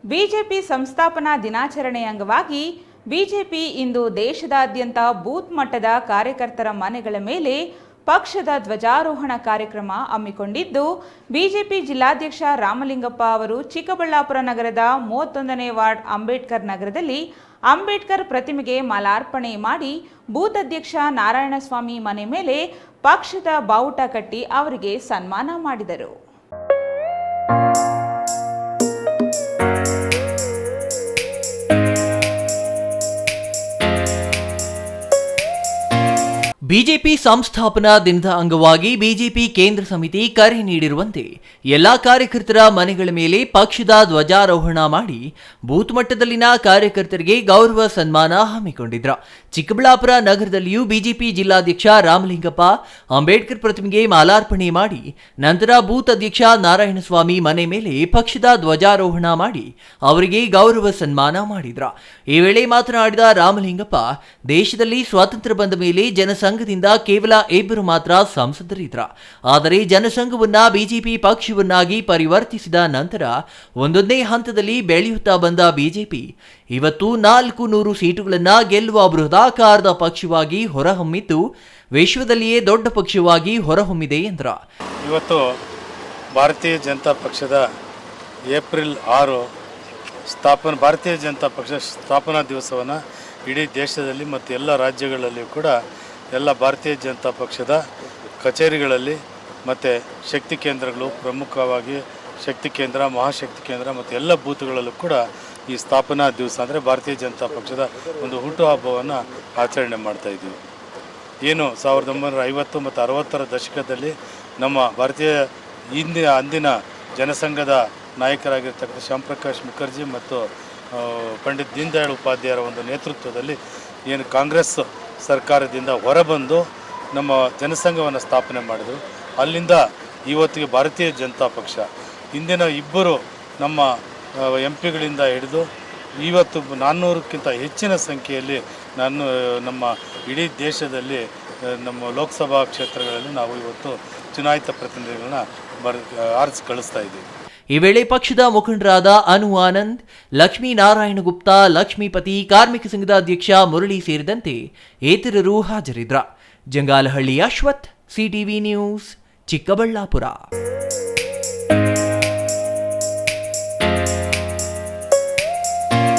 BJP ಸಂಸ್ಥಾಪನಾ ದಿನಾಚರಣೆ ಅಂಗವಾಗಿ ಬಿಜೆಪಿ ಇಂದು ದೇಶದಾದ್ಯಂತ ಬೂತ್ ಮಟ್ಟದ ಕಾರ್ಯಕರ್ತರ ಮನೆಗಳ ಮೇಲೆ ಪಕ್ಷದ ಧ್ವಜಾರೋಹಣ ಕಾರ್ಯಕ್ರಮ ಹಮ್ಮಿಕೊಂಡಿದ್ದು, ಬಿಜೆಪಿ ಜಿಲ್ಲಾಧ್ಯಕ್ಷ ರಾಮಲಿಂಗಪ್ಪ ಅವರು ಚಿಕ್ಕಬಳ್ಳಾಪುರ ನಗರದ 31ನೇ ವಾರ್ಡ್ ಅಂಬೇಡ್ಕರ್ ನಗರದಲ್ಲಿ ಅಂಬೇಡ್ಕರ್ ಪ್ರತಿಮೆಗೆ ಮಾಲಾರ್ಪಣೆ ಮಾಡಿ ಬೂತ್ ಅಧ್ಯಕ್ಷ ನಾರಾಯಣಸ್ವಾಮಿ ಮನೆ ಮೇಲೆ ಪಕ್ಷದ ಬಾವುಟ ಕಟ್ಟಿ ಅವರಿಗೆ ಸನ್ಮಾನ ಮಾಡಿದರು. ಬಿಜೆಪಿ ಸಂಸ್ಥಾಪನಾ ದಿನದ ಅಂಗವಾಗಿ ಬಿಜೆಪಿ ಕೇಂದ್ರ ಸಮಿತಿ ಕರೆ ನೀಡಿರುವಂತೆ ಎಲ್ಲಾ ಕಾರ್ಯಕರ್ತರ ಮನೆಗಳ ಮೇಲೆ ಪಕ್ಷದ ಧ್ವಜಾರೋಹಣ ಮಾಡಿ ಬೂತ್ ಮಟ್ಟದಲ್ಲಿನ ಕಾರ್ಯಕರ್ತರಿಗೆ ಗೌರವ ಸನ್ಮಾನ ಹಮ್ಮಿಕೊಂಡಿದ್ರು. ಚಿಕ್ಕಬಳ್ಳಾಪುರ ನಗರದಲ್ಲಿಯೂ ಬಿಜೆಪಿ ಜಿಲ್ಲಾಧ್ಯಕ್ಷ ರಾಮಲಿಂಗಪ್ಪ ಅಂಬೇಡ್ಕರ್ ಪ್ರತಿಮೆಗೆ ಮಾಲಾರ್ಪಣೆ ಮಾಡಿ ನಂತರ ಬೂತ್ ಅಧ್ಯಕ್ಷ ನಾರಾಯಣಸ್ವಾಮಿ ಮನೆ ಮೇಲೆ ಪಕ್ಷದ ಧ್ವಜಾರೋಹಣ ಮಾಡಿ ಅವರಿಗೆ ಗೌರವ ಸನ್ಮಾನ ಮಾಡಿದ್ರು. ಈ ವೇಳೆ ಮಾತನಾಡಿದ ರಾಮಲಿಂಗಪ್ಪ, ದೇಶದಲ್ಲಿ ಸ್ವಾತಂತ್ರ್ಯ ಬಂದ ಮೇಲೆ ಜನಸಂಘದಿಂದ ಕೇವಲ 2 ಮಾತ್ರ ಸಂಸದರಿದ್ರ. ಆದರೆ ಜನಸಂಘವನ್ನ ಬಿಜೆಪಿ ಪಕ್ಷವನ್ನಾಗಿ ಪರಿವರ್ತಿಸಿದ ನಂತರ ಒಂದೊಂದೇ ಹಂತದಲ್ಲಿ ಬೆಳೆಯುತ್ತಾ ಬಂದ ಬಿಜೆಪಿ ಇವತ್ತು 400 ಸೀಟುಗಳನ್ನು ಗೆಲ್ಲುವ ಬೃಹದಾಕಾರದ ಪಕ್ಷವಾಗಿ ಹೊರಹೊಮ್ಮಿದ್ದು ವಿಶ್ವದಲ್ಲಿಯೇ ದೊಡ್ಡ ಪಕ್ಷವಾಗಿ ಹೊರಹೊಮ್ಮಿದೆ ಎಂದರು. ಇವತ್ತು ಭಾರತೀಯ ಜನತಾ ಪಕ್ಷದ ಏಪ್ರಿಲ್ 6 ಭಾರತೀಯ ಜನತಾ ಪಕ್ಷ ಸ್ಥಾಪನಾ ದಿವಸವನ್ನು ಇಡೀ ದೇಶದಲ್ಲಿ ಮತ್ತು ಎಲ್ಲ ರಾಜ್ಯಗಳಲ್ಲಿ ಕೂಡ ಎಲ್ಲ ಭಾರತೀಯ ಜನತಾ ಪಕ್ಷದ ಕಚೇರಿಗಳಲ್ಲಿ ಮತ್ತು ಶಕ್ತಿ ಕೇಂದ್ರಗಳು, ಪ್ರಮುಖವಾಗಿ ಶಕ್ತಿ ಕೇಂದ್ರ, ಮಹಾಶಕ್ತಿ ಕೇಂದ್ರ ಮತ್ತು ಎಲ್ಲ ಬೂತ್ಗಳಲ್ಲೂ ಕೂಡ ಈ ಸ್ಥಾಪನಾ ದಿವಸ ಅಂದರೆ ಭಾರತೀಯ ಜನತಾ ಪಕ್ಷದ ಒಂದು ಹುಟ್ಟುಹಬ್ಬವನ್ನು ಆಚರಣೆ ಮಾಡ್ತಾಯಿದ್ದೀವಿ. ಏನು 1950 ಮತ್ತು 60ರ ದಶಕದಲ್ಲಿ ನಮ್ಮ ಭಾರತೀಯ ಅಂದಿನ ಜನಸಂಘದ ನಾಯಕರಾಗಿರ್ತಕ್ಕಂಥ ಶ್ಯಾಮಪ್ರಕಾಶ್ ಮುಖರ್ಜಿ ಮತ್ತು ಪಂಡಿತ್ ದೀನ್ ದಯಾಳ್ ಉಪಾಧ್ಯಾಯರ ಒಂದು ನೇತೃತ್ವದಲ್ಲಿ ಏನು ಕಾಂಗ್ರೆಸ್ ಸರ್ಕಾರದಿಂದ ಹೊರಬಂದು ನಮ್ಮ ಜನಸಂಘವನ್ನು ಸ್ಥಾಪನೆ ಮಾಡಿದರು. ಅಲ್ಲಿಂದ ಇವತ್ತಿಗೆ ಭಾರತೀಯ ಜನತಾ ಪಕ್ಷ ಇಂದಿನ 2 ನಮ್ಮ MP ಗಳಿಂದ ಹಿಡಿದು ಇವತ್ತು 400ಕ್ಕಿಂತ ಹೆಚ್ಚಿನ ಸಂಖ್ಯೆಯಲ್ಲಿ ನಮ್ಮ ಇಡೀ ದೇಶದಲ್ಲಿ ನಮ್ಮ ಲೋಕಸಭಾ ಕ್ಷೇತ್ರಗಳಲ್ಲಿ ನಾವು ಇವತ್ತು ಚುನಾಯಿತ ಪ್ರತಿನಿಧಿಗಳನ್ನ ಆರಿಸಿ ಕಳಿಸ್ತಾ ಇದ್ದೀವಿ. ಈ ವೇಳೆ ಪಕ್ಷದ ಮುಖಂಡರಾದ ಅನು ಆನಂದ್, ಲಕ್ಷ್ಮೀನಾರಾಯಣ ಗುಪ್ತಾ, ಲಕ್ಷ್ಮೀಪತಿ, ಕಾರ್ಮಿಕ ಸಂಘದ ಅಧ್ಯಕ್ಷ ಮುರಳಿ ಸೇರಿದಂತೆ ಇತರರು ಹಾಜರಿದ್ದರು. Jangalahalli Ashwath, CTV news, Chikkaballapur.